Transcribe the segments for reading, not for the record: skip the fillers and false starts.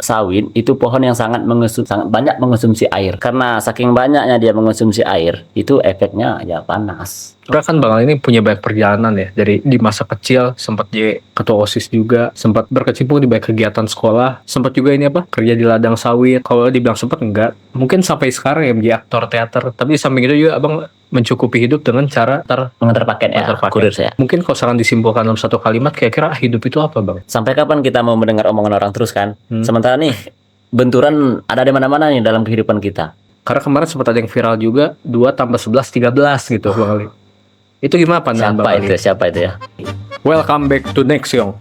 sawit itu pohon yang sangat banyak mengonsumsi air. Karena saking banyaknya dia mengonsumsi air, itu efeknya ya panas. Karena kan Bang Ali ini punya banyak perjalanan ya. Dari di masa kecil sempat jadi ketua OSIS juga, sempat berkecimpung di banyak kegiatan sekolah, sempat juga ini kerja di ladang sawit. Kalau dibilang sempat enggak, mungkin sampai sekarang ya menjadi aktor teater. Tapi di samping itu juga Abang mencukupi hidup dengan cara mengantar paket ya, kurir saya. Mungkin kalau misalkan disimpulkan dalam satu kalimat, kira-kira hidup itu apa Bang? Sampai kapan kita mau mendengar omongan orang terus kan? Sementara nih benturan ada di mana-mana nih dalam kehidupan kita. Karena kemarin sempat ada yang viral juga 2 tambah 11 13 gitu Bang Ali. Itu gimana pandangan Bang Ali? Siapa itu ya? Welcome back to Next Young.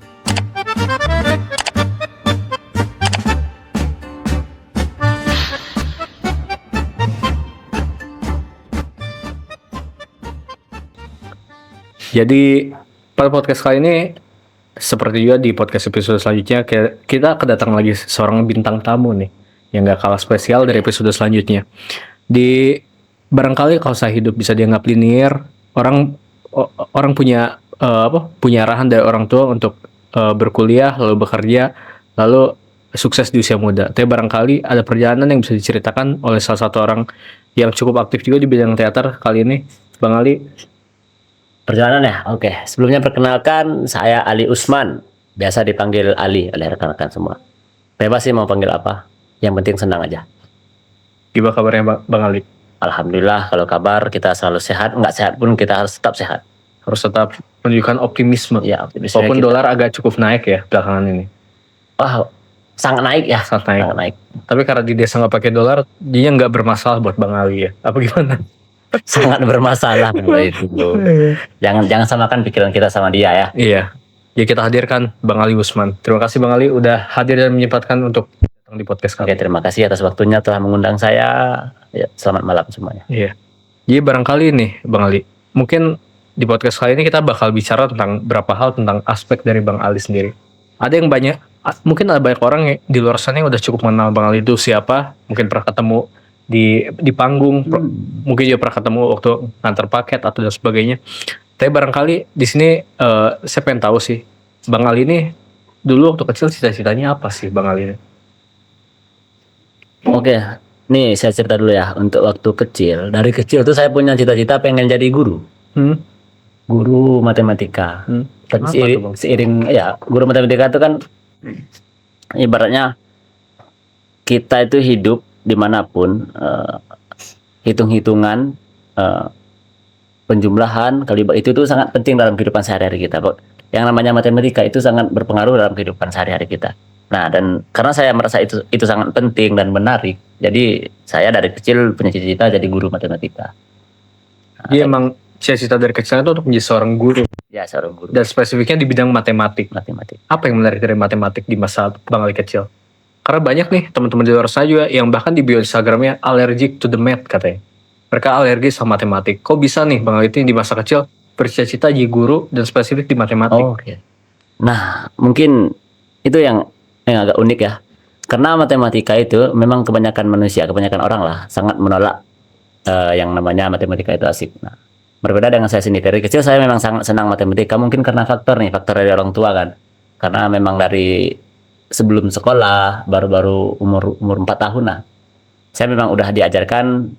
Jadi pada podcast kali ini, seperti juga di podcast episode selanjutnya, kita kedatangan lagi seorang bintang tamu nih, yang gak kalah spesial dari episode selanjutnya. Barangkali kalau saya hidup bisa dianggap linear, orang punya punya arahan dari orang tua untuk berkuliah, lalu bekerja, lalu sukses di usia muda. Tapi barangkali ada perjalanan yang bisa diceritakan oleh salah satu orang yang cukup aktif juga di bidang teater kali ini, Bang Ali. Perjalanan ya? Oke. Sebelumnya perkenalkan, saya Ali Usman. Biasa dipanggil Ali oleh rekan-rekan semua. Bebas sih mau panggil apa. Yang penting senang aja. Gimana kabarnya Bang Ali? Alhamdulillah, kalau kabar kita selalu sehat. Nggak sehat pun kita harus tetap sehat. Harus tetap menunjukkan optimisme. Ya, optimisme. Walaupun dolar agak cukup naik ya belakangan ini. Wah, sangat naik ya. Sangat naik. Tapi karena di desa nggak pakai dolar, jadinya nggak bermasalah buat Bang Ali ya. Apa gimana? Sangat bermasalah itu. Jangan samakan pikiran kita sama dia ya. Iya. Ya kita hadirkan Bang Ali Usman. Terima kasih Bang Ali udah hadir dan menyempatkan untuk datang di podcast kami. Oke, terima kasih atas waktunya telah mengundang saya. Ya, selamat malam semuanya. Iya. Jadi barangkali nih Bang Ali, mungkin di podcast kali ini kita bakal bicara tentang beberapa hal tentang aspek dari Bang Ali sendiri. Mungkin ada banyak orang yang di luar sana yang udah cukup mengenal Bang Ali itu siapa, mungkin pernah ketemu di panggung, mungkin juga pernah ketemu waktu ngantar paket atau dan sebagainya. Tapi barangkali di sini saya pengen tahu sih, Bang Ali ini dulu waktu kecil cita-citanya apa sih Bang Ali ini? Oke, nih saya cerita dulu ya. Untuk waktu kecil, dari kecil tuh saya punya cita-cita pengen jadi guru. Guru matematika. Tapi seiring ya, guru matematika itu kan ibaratnya kita itu hidup dimanapun, hitung-hitungan, penjumlahan, kaliber itu tuh sangat penting dalam kehidupan sehari-hari kita. Yang namanya matematika itu sangat berpengaruh dalam kehidupan sehari-hari kita. Nah, dan karena saya merasa itu sangat penting dan menarik, jadi saya dari kecil punya cita-cita jadi guru matematika. Dia emang cita-cita dari kecil itu untuk menjadi seorang guru. Ya, seorang guru. Dan spesifiknya di bidang matematik. Matematik. Apa yang menarik dari matematik di masa Bang Ali kecil? Karena banyak nih teman-teman di luar sana juga yang bahkan di bio Instagramnya allergic to the math katanya. Mereka alergi sama matematik. Kok bisa nih Bang Ali di masa kecil bercita-cita jadi guru dan spesifik di matematik? Oke. Nah, mungkin itu yang agak unik ya. Karena matematika itu memang kebanyakan orang lah sangat menolak yang namanya matematika itu asik. Nah, berbeda dengan saya sendiri. Dari kecil saya memang sangat senang matematika, mungkin karena faktor dari orang tua kan. Karena memang dari sebelum sekolah, baru-baru umur 4 tahun lah, saya memang udah diajarkan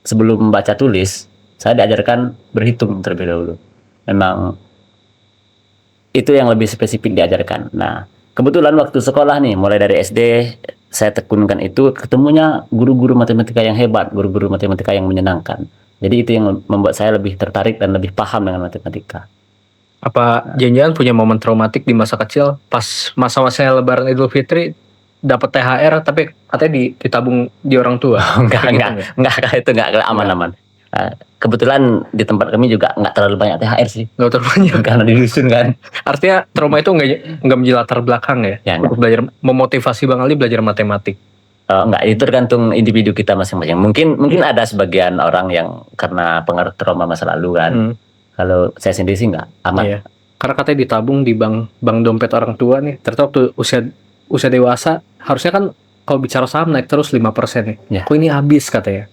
sebelum membaca tulis, saya diajarkan berhitung terlebih dahulu. Memang itu yang lebih spesifik diajarkan. Nah, kebetulan waktu sekolah nih, mulai dari SD, saya tekunkan itu, ketemunya guru-guru matematika yang hebat, guru-guru matematika yang menyenangkan. Jadi itu yang membuat saya lebih tertarik dan lebih paham dengan matematika. Apa jangan-jangan punya momen traumatik di masa kecil pas masa-masa Lebaran Idul Fitri dapat THR tapi katanya ditabung di orang tua? Enggak, itu enggak aman-aman. Kebetulan di tempat kami juga enggak terlalu banyak THR sih. Enggak terlalu banyak karena di dusun kan. Artinya trauma itu enggak menjadi latar belakang ya? Untuk belajar, memotivasi Bang Ali belajar matematik. Enggak, itu tergantung individu kita masing-masing. Mungkin ada sebagian orang yang karena pengaruh trauma masa lalu kan. Kalau saya sendiri sih enggak aman. Iya. Karena katanya ditabung di bank dompet orang tua nih. Ternyata waktu usia dewasa harusnya kan kalau bicara saham naik terus 5% nih. Ya. Kok ini habis katanya.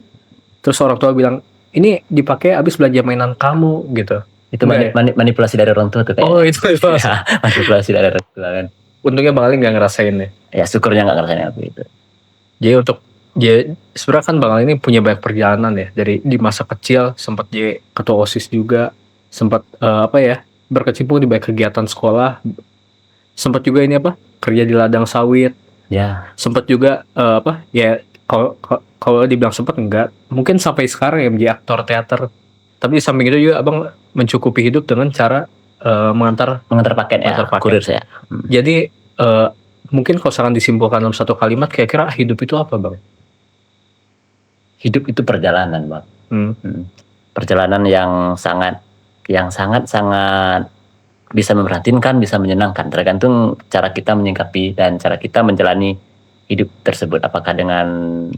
Terus orang tua bilang, ini dipakai habis belanja mainan kamu gitu. Itu manipulasi dari orang tua tuh kayaknya. Oh, itu manipulasi. Ya, manipulasi dari orang tua kan. untungnya Bang Ali nggak ngerasain ya. Ya syukurnya nggak ngerasain aku itu. Jadi sebenarnya kan Bang Ali ini punya banyak perjalanan ya, dari di masa kecil sempat jadi ketua OSIS juga, sempat berkecimpung di banyak kegiatan sekolah, sempat juga ini kerja di ladang sawit, Ya, sempat juga kalau dibilang sempat enggak, mungkin sampai sekarang ya menjadi aktor teater. Tapi di samping itu juga Abang mencukupi hidup dengan cara mengantar. mengantar paket ya, Mengantar paket. kurir saya. Jadi mungkin kalau misalkan disimpulkan dalam satu kalimat, kira-kira hidup itu apa Bang? Hidup itu perjalanan, Bang. Hmm. Perjalanan yang sangat sangat bisa memprihatinkan, bisa menyenangkan, tergantung cara kita menyikapi dan cara kita menjalani hidup tersebut, apakah dengan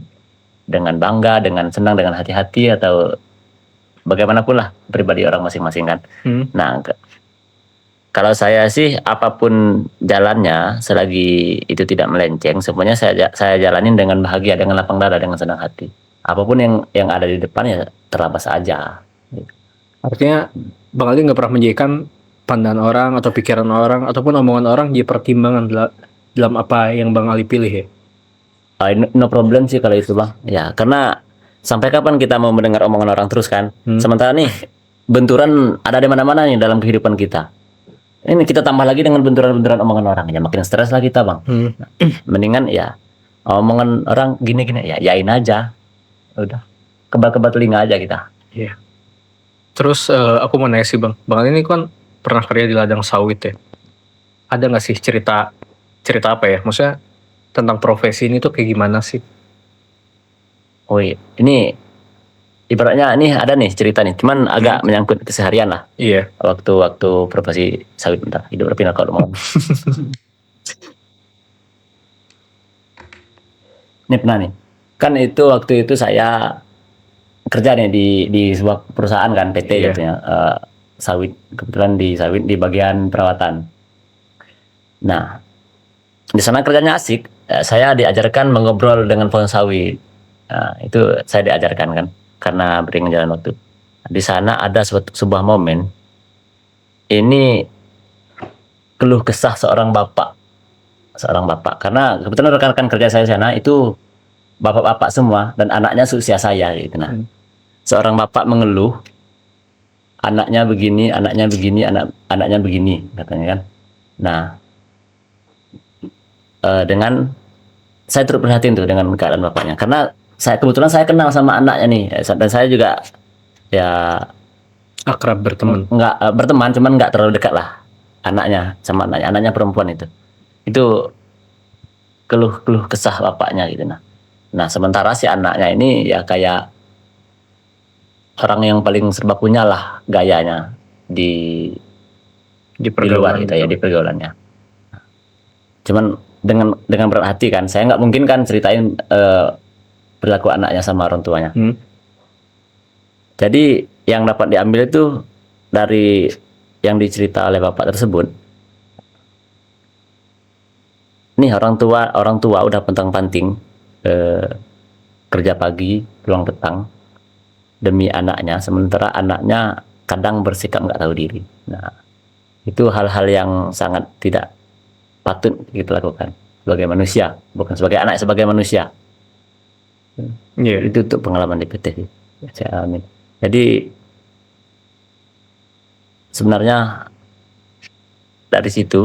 bangga, dengan senang, dengan hati-hati, atau bagaimanapun lah pribadi orang masing-masing kan. Nah, kalau saya sih apapun jalannya, selagi itu tidak melenceng, semuanya saya jalanin dengan bahagia, dengan lapang dada, dengan senang hati. Apapun yang ada di depan ya terabas aja. Artinya Bang Ali nggak pernah menjadikan pandangan orang atau pikiran orang ataupun omongan orang jadi pertimbangan dalam apa yang Bang Ali pilih ya? No problem sih kalau itu Bang. Ya, karena sampai kapan kita mau mendengar omongan orang terus kan? Sementara nih benturan ada di mana-mana nih dalam kehidupan kita. Ini kita tambah lagi dengan benturan-benturan omongan orang, ya makin stres lah kita Bang. Mendingan ya omongan orang gini-gini ya yain aja. Udah kebal-kebal telinga aja kita. Iya. Terus aku mau nanya sih Bang Ali ini kan pernah kerja di ladang sawit ya. Ada nggak sih cerita apa ya? Maksudnya tentang profesi ini tuh kayak gimana sih? Oh iya, ini ibaratnya ini ada nih cerita nih, cuman agak menyangkut keseharian lah. Iya. Waktu profesi sawit, bentar, hidup berpindah kalau mau. Ini pernah nih, kan itu waktu itu saya kerja nih di sebuah perusahaan kan, PT katanya, sawit, kebetulan di sawit di bagian perawatan. Nah, di sana kerjanya asik, saya diajarkan mengobrol dengan pohon sawit. Nah, itu saya diajarkan kan, karena beriring jalan waktu. Di sana ada sebuah momen, ini keluh kesah seorang bapak, karena kebetulan rekan-rekan kerja saya di sana itu bapak-bapak semua dan anaknya seusia saya gitu. Nah, seorang bapak mengeluh, anaknya begini, anaknya begini katanya kan. Nah, dengan saya turut prihatin tuh dengan keadaan bapaknya, karena kebetulan saya kenal sama anaknya nih, dan saya juga ya akrab berteman. Nggak berteman, cuman nggak terlalu dekat lah sama anaknya perempuan itu keluh kesah bapaknya gitu. Nah sementara si anaknya ini ya kayak orang yang paling serba punya lah gayanya di luar gitu ya, di pergaulannya. Cuman dengan berat hati kan, saya nggak mungkin kan ceritain perilaku anaknya sama orang tuanya. Jadi yang dapat diambil itu dari yang dicerita oleh bapak tersebut. Nih orang tua udah pontang-panting kerja pagi, pulang petang demi anaknya, sementara anaknya kadang bersikap nggak tahu diri. Nah, itu hal-hal yang sangat tidak patut kita lakukan sebagai manusia, bukan sebagai anak, sebagai manusia. Itu untuk pengalaman di PT saya alami. Jadi sebenarnya dari situ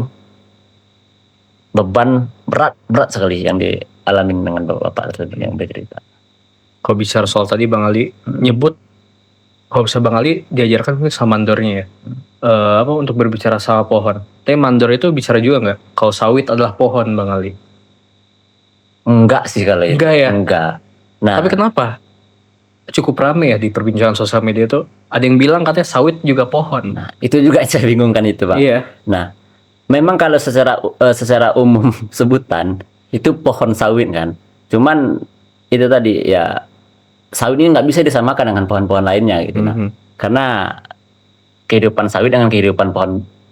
beban berat sekali yang dialami dengan bapak tersebut yang bercerita. Kalau bicara soal tadi Bang Ali nyebut, kalau bisa Bang Ali diajarkan mungkin sama mandornya ya, untuk berbicara sama pohon. Tapi mandor itu bicara juga nggak? Kalau sawit adalah pohon Bang Ali? Enggak sih kalau itu. Enggak ya? Enggak. Nah, tapi kenapa? Cukup rame ya di perbincangan sosial media itu. Ada yang bilang katanya sawit juga pohon. Nah, itu juga saya bingung kan itu Pak. Iya. Nah, memang kalau secara umum sebutan itu pohon sawit kan. Cuman itu tadi ya, sawit ini nggak bisa disamakan dengan pohon-pohon lainnya gitu. Nah, karena kehidupan sawit dengan kehidupan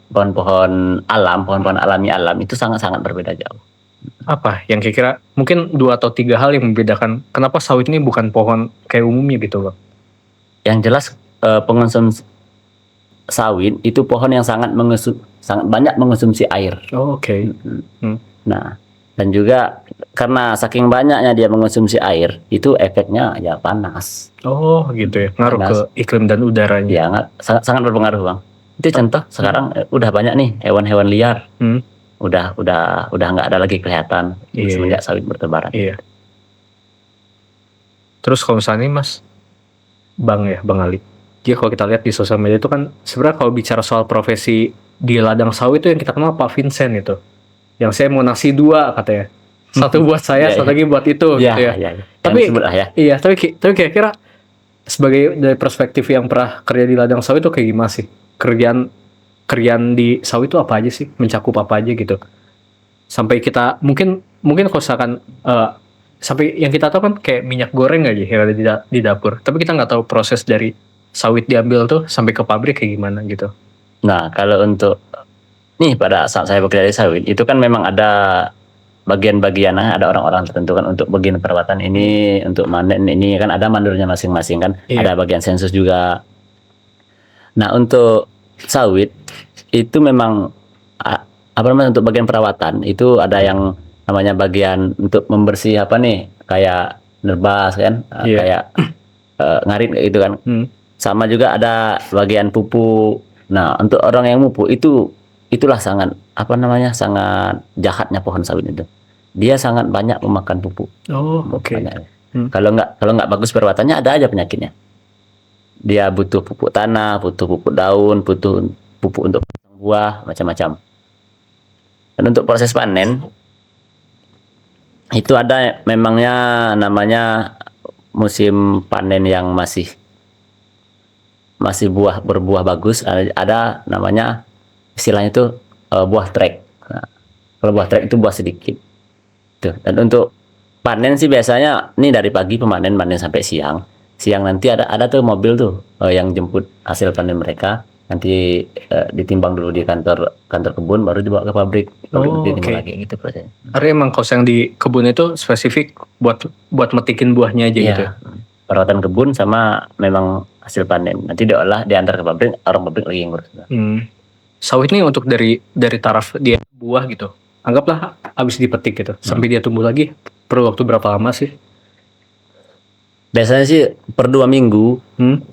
pohon-pohon alami alam itu sangat-sangat berbeda jauh. Apa yang kira-kira mungkin 2 atau 3 hal yang membedakan kenapa sawit ini bukan pohon kayak umumnya gitu Bang? Yang jelas sawit itu pohon yang sangat banyak mengonsumsi air. Oh, oke. Nah, dan juga karena saking banyaknya dia mengonsumsi air, itu efeknya ya panas. Oh, gitu ya. Ngaruh Panas. ke iklim dan udaranya. Ya, sangat berpengaruh, Bang. Itu contoh sekarang udah banyak nih hewan-hewan liar. Hmm. Udah nggak ada lagi kelihatan Iya, semenjak sawit bertebaran. Iya. Terus kalau misalnya nih, Mas, Bang Ali. Jadi kalau kita lihat di sosial media itu kan sebenarnya kalau bicara soal profesi di ladang sawit itu yang kita kenal Pak Vincent itu. Yang saya mau nasi 2 katanya. Satu buat saya, Iya, satu lagi buat itu Iya, gitu ya. iya. Tapi- Yang disebut lah ya. Iya, tapi kira-kira sebagai dari perspektif yang pernah kerja di ladang sawit itu kayak gimana sih? Kerjaan di sawit itu apa aja sih? Mencakup apa aja gitu? Sampai kita mungkin kalau misalkan sampai yang kita tahu kan kayak minyak goreng aja yang ada di dapur. Tapi kita nggak tahu proses dari sawit diambil tuh sampai ke pabrik kayak gimana gitu. Nah, kalau untuk nih pada saat saya bekerja di sawit itu kan memang ada bagian-bagian, ada orang-orang tertentu kan untuk bagian perawatan ini, untuk manen ini kan ada mandornya masing-masing kan, Iya. ada bagian sensus juga. Nah, untuk sawit itu memang apa namanya untuk bagian perawatan itu ada yang namanya bagian untuk membersih apa nih kayak nerbas kan, Iya. kayak ngarit kayak gitu kan. Sama juga ada bagian pupuk. Nah, untuk orang yang pupuk itulah sangat apa namanya sangat jahatnya pohon sawit itu. Dia sangat banyak memakan pupuk. Oh, oke. Banyak. Kalau nggak bagus perawatannya ada aja penyakitnya. Dia butuh pupuk tanah, butuh pupuk daun, butuh pupuk untuk buah, macam-macam. Dan untuk proses panen itu ada memangnya namanya musim panen yang masih berbuah bagus, ada namanya istilahnya itu buah trek. Nah, kalau buah trek itu buah sedikit. Tuh. Dan untuk panen sih biasanya ini dari pagi panen sampai siang. Siang nanti ada tuh mobil tuh yang jemput hasil panen mereka. Nanti ditimbang dulu di kantor kebun baru dibawa ke pabrik. Oh, Ditimbang oke. lagi gitu prosesnya. Artinya emang kaos yang di kebun itu spesifik buat metikin buahnya aja gitu. Iya. Perawatan kebun sama memang hasil panen. Nanti diolah diantar ke pabrik, orang pabrik lagi yang ngurus. Sawit nih untuk dari taraf dia buah gitu. Anggaplah habis dipetik gitu. Sampai dia tumbuh lagi perlu waktu berapa lama sih? Biasanya sih per 2 minggu.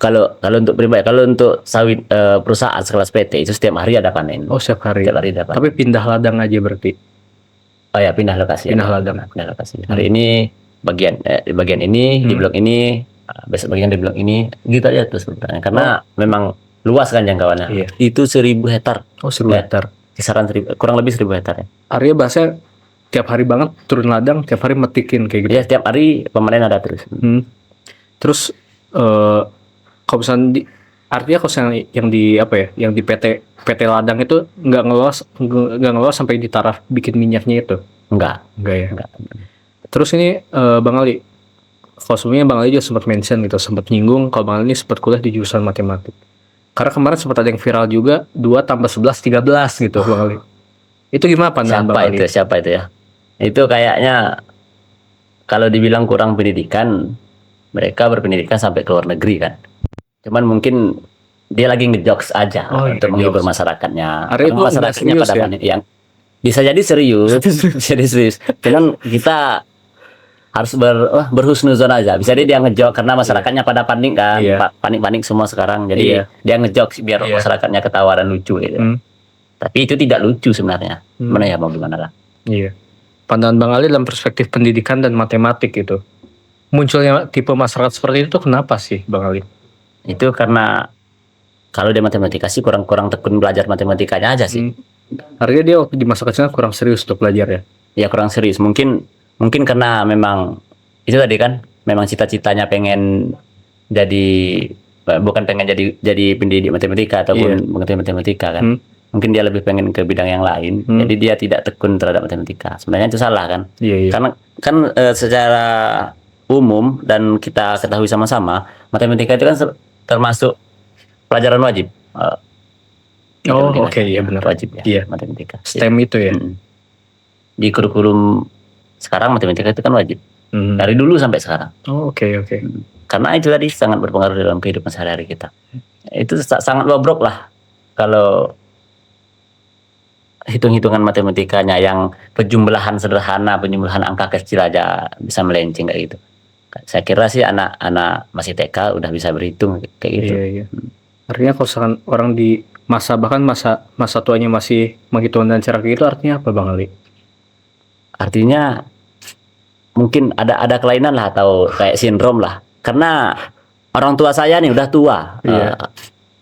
Kalau untuk pribadi, kalau untuk sawit perusahaan sekelas PT itu setiap hari ada panen. Oh, setiap hari. Setiap hari ada panen. Tapi pindah ladang aja berarti. Oh ya, pindah lokasi. Pindah ladang. Pindah lokasi. Hari ini di bagian ini, di blok ini, besok bagian di blok ini, gitu aja terus bertanya. Karena memang luas kan jangkauannya. Iya. Itu 1.000 hektar. Oh, 1.000 hektar. Kisaran kurang lebih 1.000 hektar ya. Artinya bahasanya tiap hari banget turun ladang, tiap hari metikin kayak gitu. Ya, setiap hari pemanen ada terus. Terus kalau misalnya artinya kalau yang di apa ya, yang di PT ladang itu nggak ngelolos sampai di taraf bikin minyaknya itu. Enggak ya. Enggak. Terus ini Bang Ali, kalau sebelumnya Bang Ali juga sempat mention gitu, sempat nyinggung kalau Bang Ali ini sempat kuliah di jurusan matematik. Karena kemarin sempat ada yang viral juga 2 tambah 11 13 gitu Bang Ali. Itu gimana pandangan Bang Ali? Siapa itu ya? Itu kayaknya kalau dibilang kurang pendidikan, mereka berpendidikan sampai ke luar negeri kan. Cuman mungkin dia lagi ngejokes aja untuk menghibur masyarakatnya. Artinya itu masyarakatnya serius pada ya? panik yang bisa jadi serius, jadi serius. Cuman kita harus berhusnuzon aja. Bisa dia ngejok karena masyarakatnya pada panik kan, panik semua sekarang. Jadi dia ngejok biar masyarakatnya ketawa dan lucu gitu. Tapi itu tidak lucu sebenarnya. Mana ya mau gimana lah. Iya. Pandangan Bang Ali dalam perspektif pendidikan dan matematik itu. Munculnya tipe masyarakat seperti itu kenapa sih Bang Ali? Itu karena kalau dia matematika sih kurang tekun belajar matematikanya aja sih. Artinya dia waktu di masa kecilnya kurang serius untuk belajar ya? Ya kurang serius. Mungkin karena memang itu tadi kan memang cita-citanya pengen bukan pengen jadi pendidik matematika ataupun mengerti matematika kan. Mungkin dia lebih pengen ke bidang yang lain. Jadi dia tidak tekun terhadap matematika. Sebenarnya itu salah kan? Iya. Karena kan secara umum dan kita ketahui sama-sama, matematika itu kan termasuk pelajaran wajib. Oke, iya benar. Wajib ya, Iya. matematika. STEM itu ya. Di kurikulum sekarang matematika itu kan wajib. Dari dulu sampai sekarang. Oke. Karena itu tadi sangat berpengaruh dalam kehidupan sehari-hari kita. Itu sangat bobrok lah kalau hitung-hitungan matematikanya yang penjumlahan sederhana, penjumlahan angka kecil aja bisa melenceng kayak gitu. Saya kira sih anak-anak masih TK udah bisa berhitung kayak gitu. Iya, iya. Artinya kalau misalkan orang di bahkan masa tuanya masih menghitung dengan cara kayak gitu, artinya apa Bang Ali? Artinya mungkin ada kelainan lah atau kayak sindrom lah. Karena orang tua saya nih udah tua. Iya.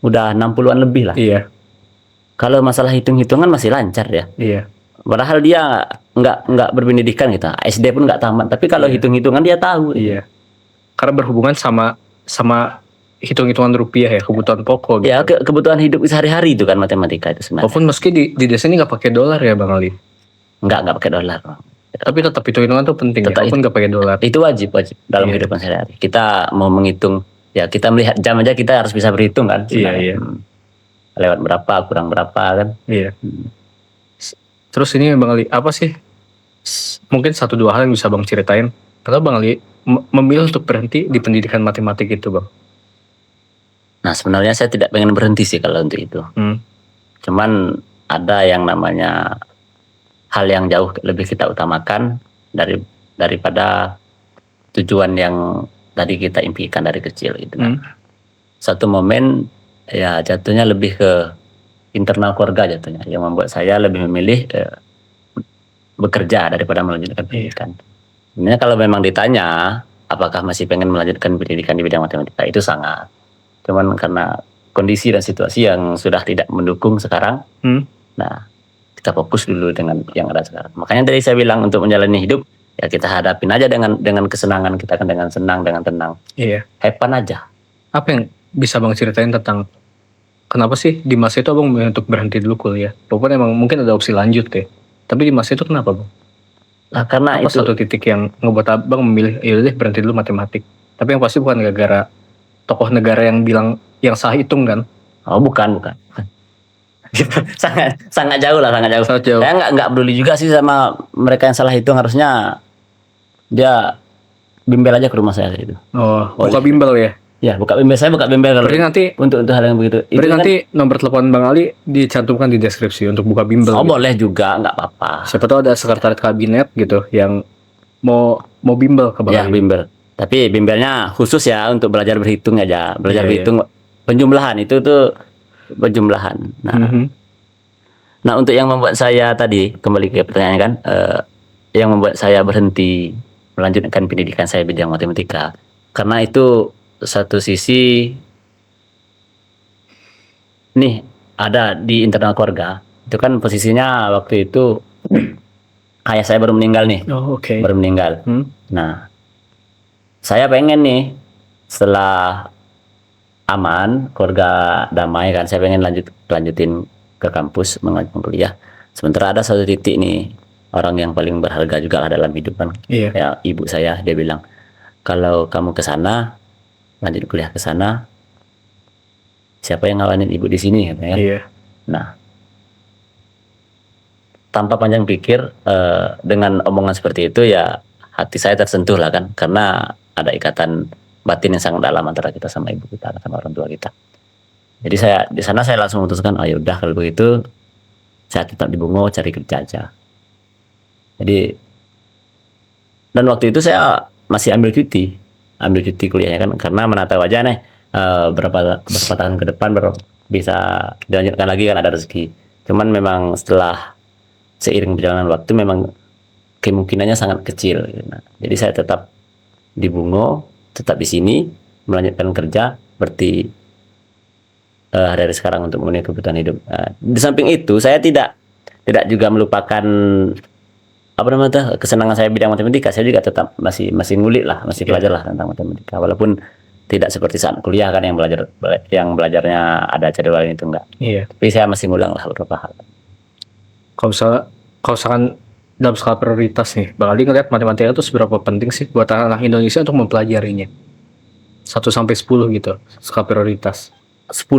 Udah 60-an lebih lah. Iya, Kalau masalah hitung-hitungan masih lancar ya. iya, Padahal dia nggak berpendidikan gitu. SD pun nggak tamat. Tapi kalau Iya. hitung-hitungan dia tahu. iya. Karena berhubungan sama hitung-hitungan rupiah ya, kebutuhan pokok gitu. Ya kebutuhan hidup sehari-hari itu kan matematika itu sebenarnya. Walaupun meski di desa ini nggak pakai dolar ya Bang Ali, Nggak pakai dolar. tapi tetap hitung-hitungan tuh penting ya, Tetap walaupun nggak pakai dolar. Itu wajib dalam Iya. kehidupan sehari-hari. Kita mau menghitung, ya kita melihat jam aja kita harus bisa berhitung kan. Iya. Lewat berapa, kurang berapa kan. Iya. Terus ini Bang Ali, apa sih mungkin 1-2 hal yang bisa Bang ceritain? Kenapa Bang Ali memilih untuk berhenti di pendidikan matematik itu Bang? Nah sebenarnya saya tidak pengen berhenti sih kalau untuk itu. Cuman ada yang namanya hal yang jauh lebih kita utamakan daripada tujuan yang tadi kita impikan dari kecil gitu. Satu momen ya jatuhnya lebih ke internal keluarga jatuhnya yang membuat saya lebih memilih bekerja daripada melanjutkan pendidikan. Sebenarnya kalau memang ditanya apakah masih pengen melanjutkan pendidikan di bidang matematika, itu sangat. Cuman karena kondisi dan situasi yang sudah tidak mendukung sekarang, nah kita fokus dulu dengan yang ada sekarang. Makanya tadi saya bilang untuk menjalani hidup ya kita hadapin aja dengan kesenangan, kita kan dengan senang, dengan tenang. Iya. Have fun aja. Apa yang bisa Bang ceritain tentang kenapa sih di masa itu Abang memilih untuk berhenti dulu kuliah? Walaupun emang mungkin ada opsi lanjut ya. Tapi di masa itu kenapa Bang? Nah, karena Apa itu satu titik yang ngebuat Abang memilih yaudah deh berhenti dulu matematik? Tapi yang pasti bukan gara-gara tokoh negara yang bilang yang salah hitung kan? oh bukan. sangat jauh lah, sangat jauh. Sangat jauh. Saya nggak peduli juga sih sama mereka yang salah hitung, harusnya dia bimbel aja ke rumah saya gitu. Oh, Boleh. buka bimbel ya? Ya, buka bimbel kalau Berarti nanti untuk hal yang begitu. Itu berarti kan, nanti nomor telepon Bang Ali dicantumkan di deskripsi untuk buka bimbel. oh gitu. boleh juga, nggak apa-apa. Siapa tahu ada sekretariat kabinet gitu yang mau bimbel ke Bang Ya Ali. bimbel. Tapi bimbelnya khusus ya untuk belajar berhitung aja, belajar Iya, berhitung penjumlahan itu tuh penjumlahan. Nah, nah untuk yang membuat saya tadi kembali ke pertanyaan kan, yang membuat saya berhenti melanjutkan pendidikan saya bidang matematika, karena itu satu sisi nih ada di internal keluarga itu kan posisinya waktu itu ayah saya baru meninggal nih, Oh, oke. baru meninggal. Nah, saya pengen nih setelah aman, keluarga damai kan, saya pengen lanjutin ke kampus mengajukan kuliah. Sementara ada satu titik nih orang yang paling berharga juga lah dalam hidup kan. Iya. Ya ibu saya, dia bilang kalau kamu ke sana lanjut kuliah ke sana, siapa yang ngawanin ibu di sini katanya. Iya. Nah, tanpa panjang pikir dengan omongan seperti itu ya hati saya tersentuh lah kan, karena ada ikatan batin yang sangat dalam antara kita sama ibu kita, sama orang tua kita. Jadi saya di sana saya langsung memutuskan, oh yaudah kalau begitu saya tetap di Bungo cari kerja aja. Jadi dan waktu itu saya masih ambil cuti kuliahnya kan, karena menata wajah nih berapa tahun ke depan baru bisa dilanjutkan lagi kan, ada rezeki. Cuman memang setelah seiring perjalanan waktu memang kemungkinannya sangat kecil. Nah, jadi saya tetap di Bungo, tetap di sini melanjutkan kerja berarti hari-hari sekarang untuk memenuhi kebutuhan hidup. Di samping itu saya tidak juga melupakan apa namanya kesenangan saya bidang matematika. Saya juga tetap masih ngulik lah, masih belajar lah tentang matematika, walaupun tidak seperti saat kuliah kan yang belajarnya ada jadwal itu enggak. Iya. Tapi saya masih ngulang lah beberapa hal. Kalau misalkan dalam skala prioritas nih, Bang Ali ngeliat matematika itu seberapa penting sih buat anak Indonesia untuk mempelajarinya? 1 sampai 10 gitu, skala prioritas. 10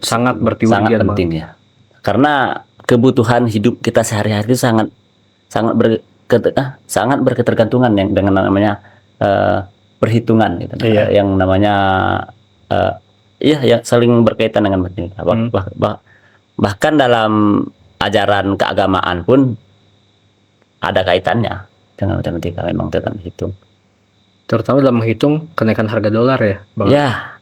Sangat berarti sangat penting ya. Karena kebutuhan hidup kita sehari-hari itu sangat berketergantungan yang dengan namanya perhitungan gitu. Iya. Yang namanya ya saling berkaitan dengan matematika. Bahkan dalam ajaran keagamaan pun ada kaitannya dengan matematika, memang tentang hitung. Terutama dalam menghitung kenaikan harga dolar ya, Bang. Ya,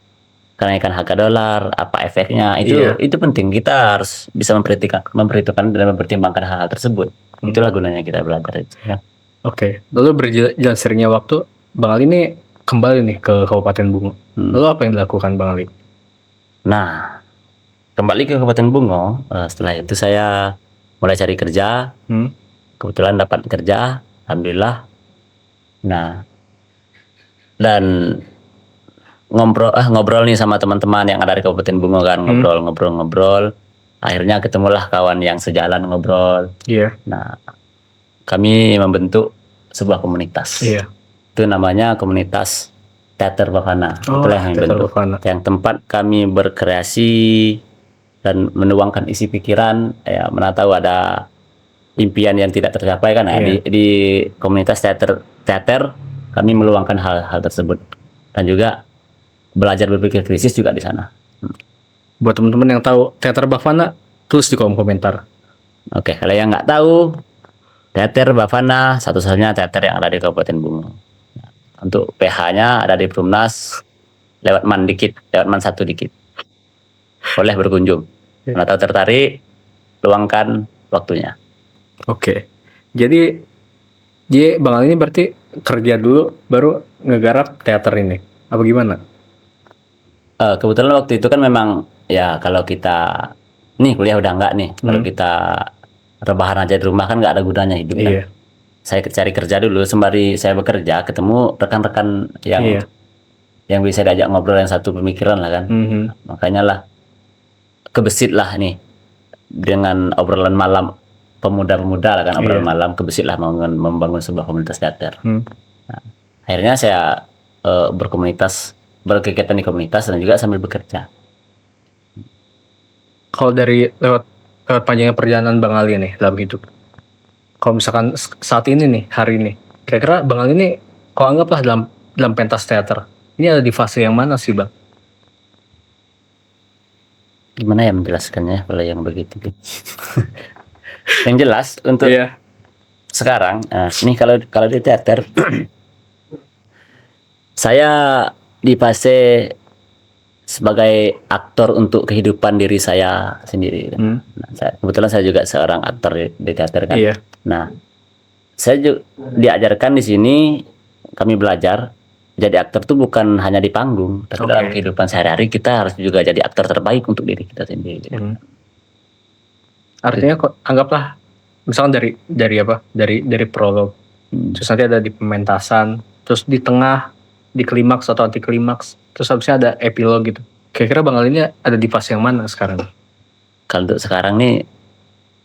kenaikan harga dolar, apa efeknya, itu penting. Kita harus bisa memperhitungkan dan mempertimbangkan hal-hal tersebut. Itulah gunanya kita belajar itu. Ya. Oke. Lalu berjalan seringnya waktu, Bang Ali ini kembali nih ke Kabupaten Bungo. Lalu apa yang dilakukan Bang Ali? Nah, kembali ke Kabupaten Bungo. Setelah itu saya mulai cari kerja. Kebetulan dapat kerja, alhamdulillah. Nah, dan ngobrol nih sama teman-teman yang ada di Kabupaten Bungo kan, ngobrol. Akhirnya ketemulah kawan yang sejalan ngobrol. Iya. Nah, kami membentuk sebuah komunitas. Iya. Itu namanya komunitas Teater Bavana. Itulah yang Teater bentuk. Bavana. Yang tempat kami berkreasi dan menuangkan isi pikiran. Ya, mana tahu ada impian yang tidak tercapai kan. Iya. Di komunitas teater kami meluangkan hal-hal tersebut. Dan juga belajar berpikir kritis juga di sana. Buat teman-teman yang tahu Teater Bavana, tulis di kolom komentar. Oke, kalau yang nggak tahu, Teater Bavana satu-satunya teater yang ada di Kabupaten Bungo. Untuk PH-nya ada di Perumnas, lewat man 1 dikit. Boleh berkunjung. Kalau tahu tertarik, luangkan waktunya. Oke. Jadi Bang Ali ini berarti kerja dulu baru ngegarap teater ini. Apa gimana? Kebetulan waktu itu kan memang ya kalau kita nih kuliah udah enggak nih. Kalau kita rebahan aja di rumah kan nggak ada gunanya hidup kan. Iya. Saya cari kerja dulu sembari saya bekerja, ketemu rekan-rekan yang bisa diajak ngobrol yang satu pemikiran lah kan. Makanya lah kebesit lah nih dengan obrolan malam pemuda-pemuda lah kan, obrolan malam kebesit lah membangun sebuah komunitas teater. Nah, akhirnya saya berkegiatan di komunitas dan juga sambil bekerja. Kalau dari lewat panjangnya perjalanan Bang Ali nih dalam hidup, kalau misalkan saat ini nih, hari ini, kira-kira Bang Ali ini, kalau anggaplah dalam pentas teater, ini ada di fase yang mana sih Bang? Gimana ya menjelaskannya kalau yang begitu? Yang jelas untuk sekarang, ini kalau di teater, saya di fase sebagai aktor untuk kehidupan diri saya sendiri. Nah, kebetulan saya juga seorang aktor di teater kan. Iya. Nah, saya juga diajarkan di sini, kami belajar jadi aktor itu bukan hanya di panggung, tapi dalam kehidupan sehari-hari kita harus juga jadi aktor terbaik untuk diri kita sendiri. Artinya kok anggaplah misalkan dari prolog, terus nanti ada di pementasan, terus di tengah, di klimaks atau anti klimaks, terus habisnya ada epilog gitu. Kira-kira Bang Ali ini ada di fase yang mana sekarang? Kalau untuk sekarang nih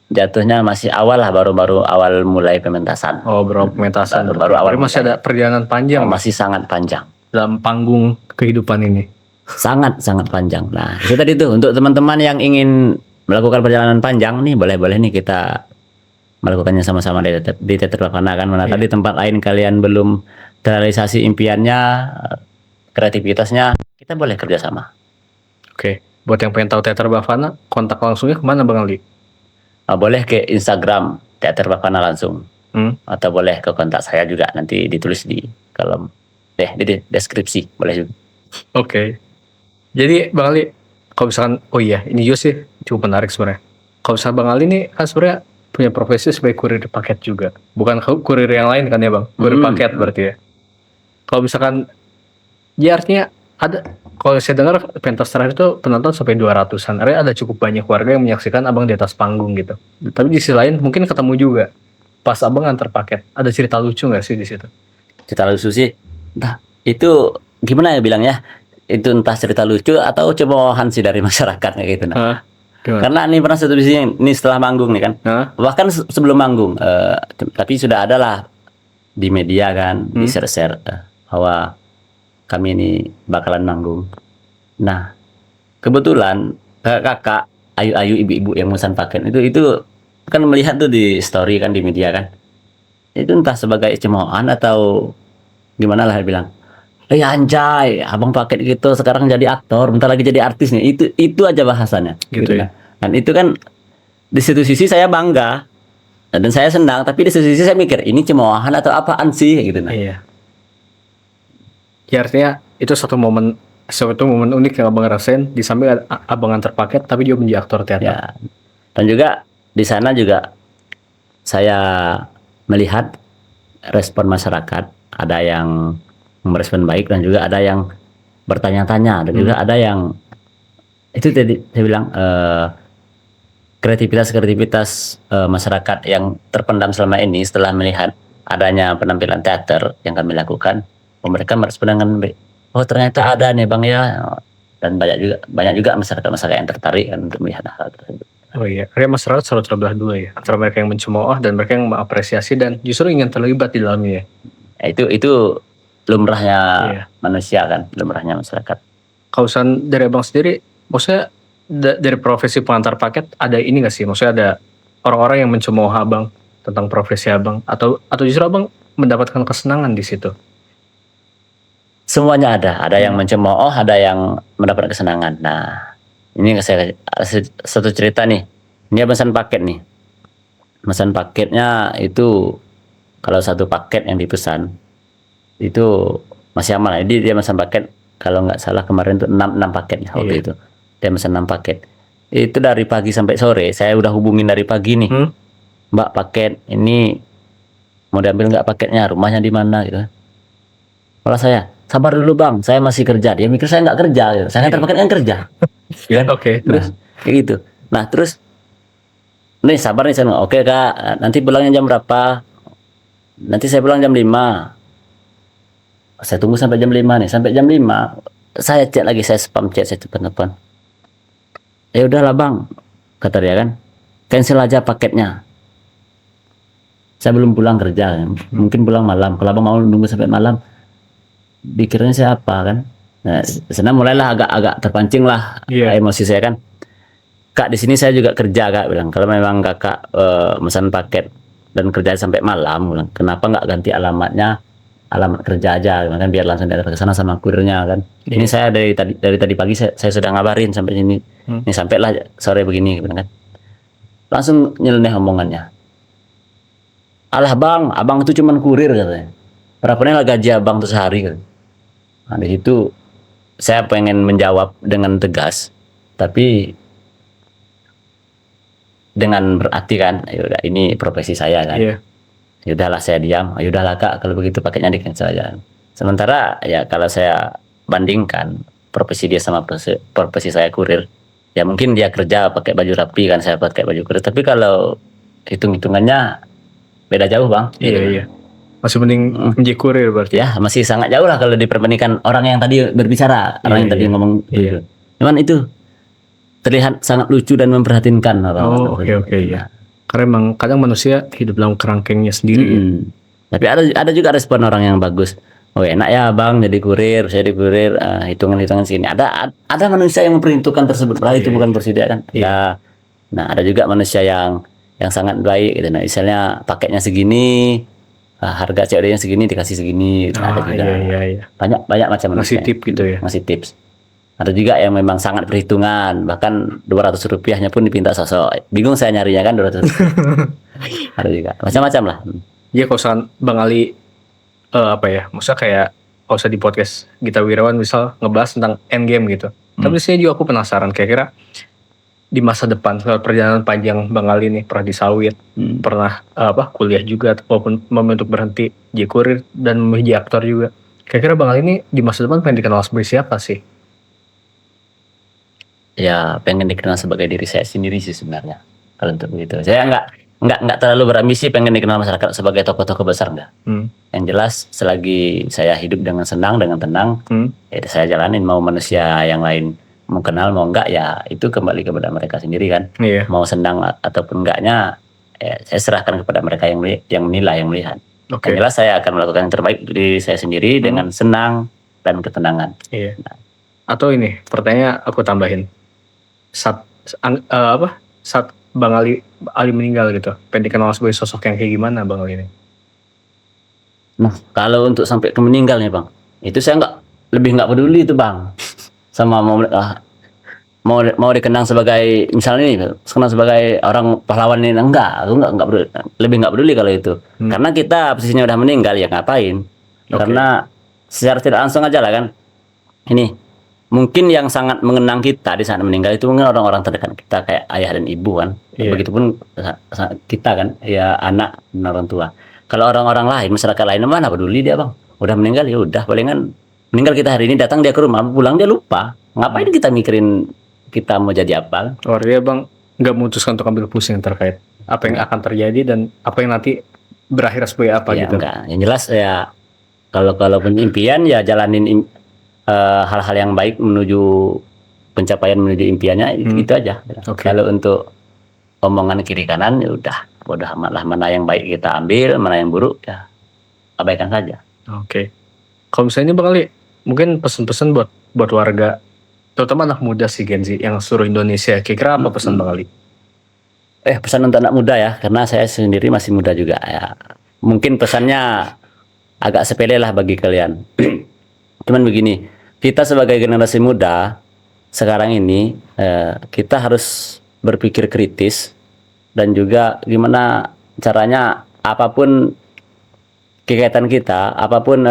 jatuhnya masih awal lah, baru awal mulai pementasan. Baru pementasan. Baru awal. Masih ada perjalanan panjang. Masih sangat panjang dalam panggung kehidupan ini. Sangat panjang. Nah, itu tadi tuh untuk teman-teman yang ingin melakukan perjalanan panjang nih, boleh nih kita melakukannya sama-sama di Teater Bavana kan. Mana tadi tempat lain kalian belum terrealisasi impiannya, kreativitasnya, kita boleh kerjasama. Oke. Buat yang pengen tahu Teater Bavana, kontak langsungnya kemana Bang Ali? Boleh ke Instagram Teater Bavana langsung, atau boleh ke kontak saya juga, nanti ditulis di kolom di deskripsi, boleh juga. Oke. Jadi Bang Ali, kalau misalkan, ini juga sih cukup menarik sebenarnya. Kalau misalkan Bang Ali ini kan sebenarnya punya profesi sebagai kurir paket juga, bukan kurir yang lain kan ya Bang? Kurir paket berarti ya. Kalau misalkan, ya artinya ada, kalau saya dengar pentas terakhir itu penonton sampai 200-an. Artinya ada cukup banyak warga yang menyaksikan Abang di atas panggung gitu. Tapi di sisi lain mungkin ketemu juga pas Abang antar paket. Ada cerita lucu nggak sih di situ? Cerita lucu sih, entah itu gimana ya bilangnya? Itu entah cerita lucu atau cemoohan sih dari masyarakat kayak gitu. Karena ini pernah satu sisi ini setelah manggung nih kan. Bahkan sebelum manggung, tapi sudah ada lah di media kan, di share bahwa kami ini bakalan manggung. Nah, kebetulan kakak ayu-ayu ibu-ibu yang memesan paket itu kan melihat tuh di story kan, di media kan. Itu entah sebagai cemoohan atau gimana lah, dia bilang, anjay, abang paket gitu sekarang jadi aktor, bentar lagi jadi artis nih. Itu aja bahasannya gitu. Nah, Dan itu kan di satu sisi saya bangga dan saya senang, tapi di satu sisi saya mikir ini cemoohan atau apaan sih gitu. Nah, Iya. Ya artinya itu satu momen unik yang abang rasain, di samping abang antar paket tapi juga menjadi aktor teater. ya. Dan juga di sana juga saya melihat respon masyarakat, ada yang merespon baik dan juga ada yang bertanya-tanya dan juga ada yang itu tadi saya bilang kreativitas masyarakat yang terpendam selama ini setelah melihat adanya penampilan teater yang kami lakukan, mereka merespon dengan baik. Oh ternyata ada nih bang ya, dan banyak juga masyarakat yang tertarik kan untuk melihat hal tersebut. Oh iya, karena masyarakat selalu terbelah dua ya, antara mereka yang mencemooh dan mereka yang mengapresiasi dan justru ingin terlibat di dalamnya ya. Ya, itu lumrahnya Iya. manusia kan, lumrahnya masyarakat. Kalau dari abang sendiri, maksudnya dari profesi pengantar paket ada ini nggak sih? Maksudnya ada orang-orang yang mencemooh abang tentang profesi abang, atau justru abang mendapatkan kesenangan di situ? Semuanya ada yang mencemooh, ada yang mendapat kesenangan. Nah, ini saya satu cerita nih. Ini pesan paket nih. Pesan paketnya itu kalau satu paket yang dipesan itu masih aman. Jadi dia pesan paket kalau nggak salah kemarin itu 6 paket ya waktu itu. Dia pesan 6 paket. Itu dari pagi sampai sore. Saya udah hubungin dari pagi nih. Mbak paket ini mau diambil nggak paketnya? Rumahnya di mana gitu. Malah saya sabar dulu bang, saya masih kerja. Dia mikir saya nggak kerja, gitu. Saya ngantar paket kan kerja. Ya kan? Oke, terus Kayak gitu. Nah terus, nih sabar nih saya. Oke kak, nanti pulangnya jam berapa? Nanti saya pulang jam 5. Saya tunggu sampai jam 5 nih. Sampai jam 5, saya chat lagi, saya spam chat, saya telepon. Ya udahlah bang, kata dia kan. Cancel aja paketnya. Saya belum pulang kerja, kan. Mungkin pulang malam. Kalau abang mau nunggu sampai malam, dikiranya saya apa kan. Nah, sana mulailah agak terpancing lah emosi saya kan. Kak di sini saya juga kerja kak, bilang. Kalau memang kakak pesan paket dan kerja sampai malam, bilang, kenapa nggak ganti alamatnya, alamat kerja aja, kan biar langsung diantar ke sana sama kurirnya kan. Ini saya dari tadi pagi saya sudah ngabarin sampai sini. Ini sampailah sore begini, bilang kan. Langsung nyeleneh omongannya. Alah bang, abang itu cuman kurir katanya. Berapanya lah gaji abang tuh sehari kan. Nah di situ saya pengen menjawab dengan tegas, tapi dengan berarti kan, yaudah ini profesi saya kan. Yaudahlah saya diam. Yaudahlah kak, kalau begitu paketnya di cancel aja. Sementara ya kalau saya bandingkan profesi dia sama profesi saya kurir, ya mungkin dia kerja pakai baju rapi kan, saya pakai baju kurir. Tapi kalau hitungannya beda jauh bang. Iya. Masih mending menjadi kurir berarti. Ya masih sangat jauh lah kalau diperbandingkan orang yang tadi berbicara, orang yang tadi ngomong gitu. Cuman itu terlihat sangat lucu dan memprihatinkan. Oke ya. Karena emang kadang manusia hidup dalam kerangkengnya sendiri. Tapi ada juga respon orang yang bagus. Oh enak ya bang jadi kurir, saya di kurir, hitungan sini. Ada manusia yang memperhitungkan tersebut, padahal itu bukan prosedur kan. Ya. Nah ada juga manusia yang sangat baik gitu. Nah misalnya paketnya segini, harga COD-nya segini, dikasih segini. Ada juga. Banyak macam manusia. Ngasih tips gitu ya. Ngasih tips. Ada juga yang memang sangat perhitungan, bahkan 200 rupiahnya pun dipinta sosok. Bingung saya nyarinya kan 200 rupiah. Ada juga macam-macam lah. Iya kalau misalkan Bang Ali maksudnya kayak kalau usah di podcast Gita Wirawan misal ngebahas tentang endgame gitu. Tapi sini juga aku penasaran kira-kira di masa depan perjalanan panjang Bang Ali nih, pernah di sawit, pernah kuliah juga walaupun membentuk berhenti jadi kurir dan menjadi aktor juga. Kira-kira Bang Ali ini di masa depan pengen dikenal sebagai siapa sih? Ya pengen dikenal sebagai diri saya sendiri sih sebenarnya. Kalau untuk begitu, saya nggak terlalu berambisi pengen dikenal masyarakat sebagai tokoh-tokoh besar enggak. Yang jelas selagi saya hidup dengan senang, dengan tenang, ya saya jalanin. Mau manusia yang lain mau kenal mau enggak ya itu kembali kepada mereka sendiri kan. Mau senang ataupun enggaknya, ya saya serahkan kepada mereka yang menilai, yang melihat. Yang jelas saya akan melakukan yang terbaik untuk diri saya sendiri dengan senang dan ketenangan. Nah. Atau ini pertanyaan aku tambahin. Saat Bang Ali meninggal gitu, pengen dikenal sebagai sosok yang kayak gimana Bang Ali ini? Nah kalau untuk sampai ke meninggal nih bang, itu saya lebih nggak peduli itu bang, sama mau mau dikenang sebagai misalnya nih, dikenang sebagai orang pahlawan ini, aku enggak peduli, lebih enggak peduli kalau itu. Karena kita posisinya udah meninggal, ya ngapain? Karena secara tidak langsung aja lah kan. Ini mungkin yang sangat mengenang kita di saat meninggal itu mungkin orang-orang terdekat kita kayak ayah dan ibu kan. Begitupun kita kan, ya anak dan orang tua. Kalau orang-orang lain, masyarakat lain, mana peduli dia bang. Udah meninggal ya udah, palingan meninggal kita hari ini, datang dia ke rumah, pulang dia lupa. Ngapain kita mikirin kita mau jadi apa? Oh iya bang, nggak memutuskan untuk ambil pusing terkait apa yang akan terjadi dan apa yang nanti berakhir sebagai apa Ya gitu. enggak, yang jelas ya kalau punya impian ya jalanin hal-hal yang baik menuju pencapaian, menuju impiannya, itu aja. Kalau untuk omongan kiri kanan ya udah bodoh amat lah, mana yang baik kita ambil, mana yang buruk ya abaikan saja. Kalau misalnya ini Bang Ali, mungkin pesan-pesan buat warga, terutama anak muda sih Gen Z yang seluruh Indonesia, kira-kira apa pesan Bang Ali? Pesan untuk anak muda ya, karena saya sendiri masih muda juga ya. Mungkin pesannya agak sepele lah bagi kalian. Cuman begini, kita sebagai generasi muda sekarang ini, kita harus berpikir kritis dan juga gimana caranya apapun kegiatan kita, apapun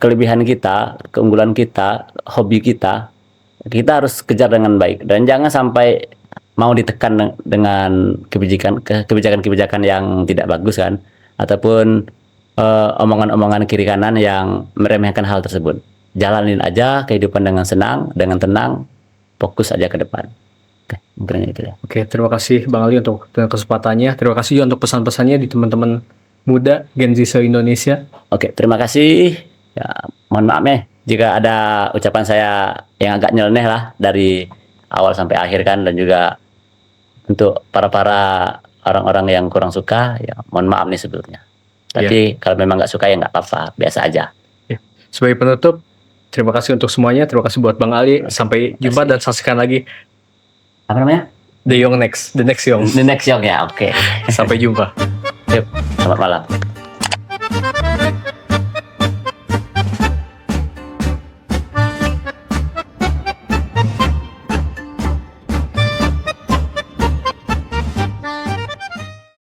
kelebihan kita, keunggulan kita, hobi kita harus kejar dengan baik dan jangan sampai mau ditekan dengan kebijakan-kebijakan yang tidak bagus kan, ataupun omongan-omongan kiri kanan yang meremehkan hal tersebut. Jalanin aja kehidupan dengan senang, dengan tenang, fokus aja ke depan. Mungkin itu ya. Terima kasih Bang Ali untuk kesempatannya. Terima kasih juga untuk pesan-pesannya di teman-teman muda Gen Z se-Indonesia. Terima kasih. Ya, mohon maaf ya jika ada ucapan saya yang agak nyeleneh lah dari awal sampai akhir kan, dan juga untuk para orang-orang yang kurang suka, ya mohon maaf nih sebelumnya. Tapi kalau memang nggak suka ya nggak apa-apa, biasa aja. Sebagai penutup, terima kasih untuk semuanya. Terima kasih buat Bang Ali. Sampai jumpa dan saksikan lagi. Apa namanya? The Next Young. The Next Young ya, oke. Sampai jumpa. Selamat malam.